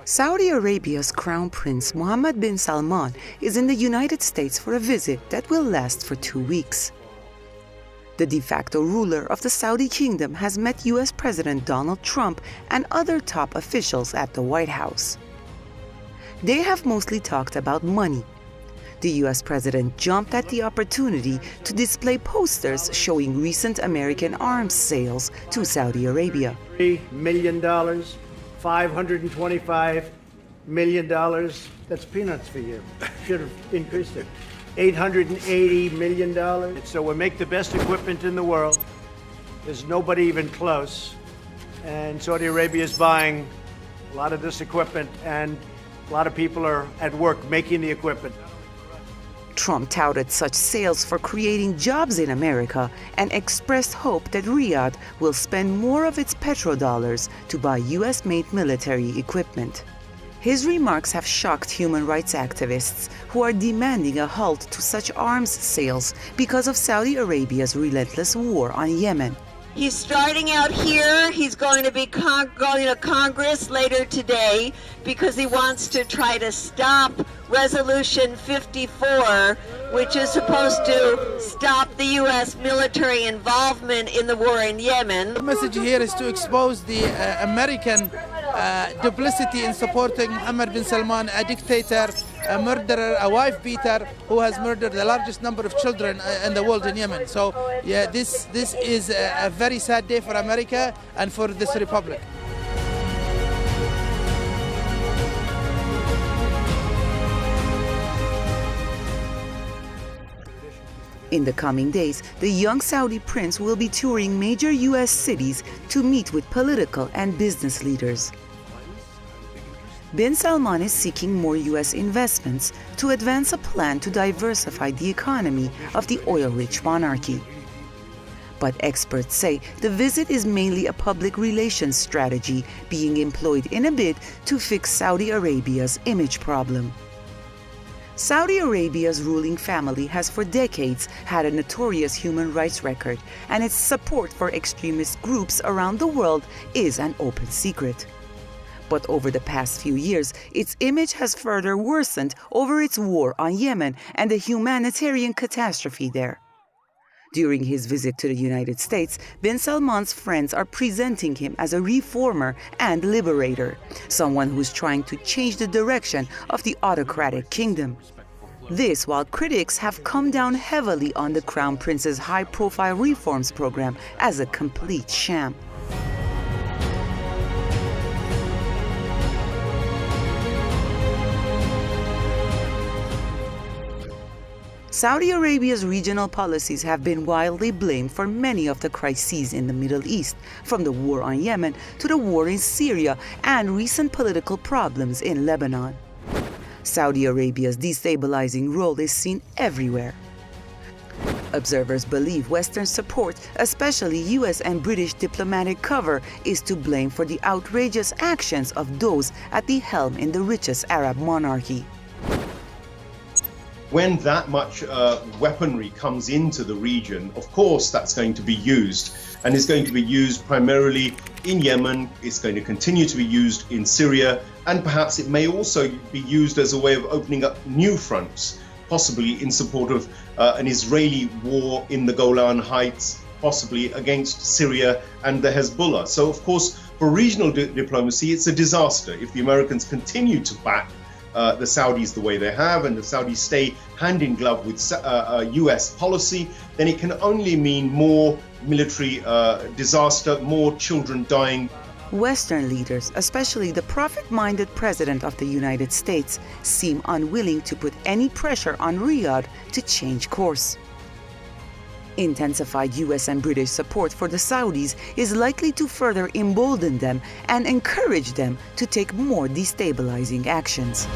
Saudi Arabia's Crown Prince Mohammed bin Salman is in the United States for a visit that will last for 2 weeks. The de facto ruler of the Saudi kingdom has met U.S. President Donald Trump and other top officials at the White House. They have mostly talked about money. The U.S. president jumped at the opportunity to display posters showing recent American arms sales to Saudi Arabia. $3 million, $525 million, that's peanuts for you. Should have increased it. $880 million. So we make the best equipment in the world. There's nobody even close. And Saudi Arabia is buying a lot of this equipment, and a lot of people are at work making the equipment. Trump touted such sales for creating jobs in America and expressed hope that Riyadh will spend more of its petrodollars to buy U.S.-made military equipment. His remarks have shocked human rights activists who are demanding a halt to such arms sales because of Saudi Arabia's relentless war on Yemen. He's starting out here. He's going to be going to Congress later today because he wants to try to stop Resolution 54, which is supposed to stop the U.S. military involvement in the war in Yemen. The message here is to expose the American duplicity in supporting Mohammed bin Salman, a dictator, a murderer, a wife beater who has murdered the largest number of children in the world in Yemen. So yeah, this is a very sad day for America and for this republic. In the coming days, the young Saudi prince will be touring major U.S. cities to meet with political and business leaders. Bin Salman is seeking more U.S. investments to advance a plan to diversify the economy of the oil-rich monarchy. But experts say the visit is mainly a public relations strategy being employed in a bid to fix Saudi Arabia's image problem. Saudi Arabia's ruling family has for decades had a notorious human rights record, and its support for extremist groups around the world is an open secret. But over the past few years, its image has further worsened over its war on Yemen and the humanitarian catastrophe there. During his visit to the United States, bin Salman's friends are presenting him as a reformer and liberator, someone who's trying to change the direction of the autocratic kingdom. This while critics have come down heavily on the Crown Prince's high-profile reforms program as a complete sham. Saudi Arabia's regional policies have been widely blamed for many of the crises in the Middle East, from the war on Yemen to the war in Syria and recent political problems in Lebanon. Saudi Arabia's destabilizing role is seen everywhere. Observers believe Western support, especially U.S. and British diplomatic cover, is to blame for the outrageous actions of those at the helm in the richest Arab monarchy. When that much weaponry comes into the region, of course that's going to be used, and it's going to be used primarily in Yemen. It's going to continue to be used in Syria, and perhaps it may also be used as a way of opening up new fronts, possibly in support of an Israeli war in the Golan Heights, possibly against Syria and the Hezbollah. So of course, for regional diplomacy, it's a disaster if the Americans continue to back the Saudis the way they have, and the Saudis stay hand in glove with US policy, then it can only mean more military disaster, more children dying. Western leaders, especially the profit-minded President of the United States, seem unwilling to put any pressure on Riyadh to change course. Intensified U.S. and British support for the Saudis is likely to further embolden them and encourage them to take more destabilizing actions.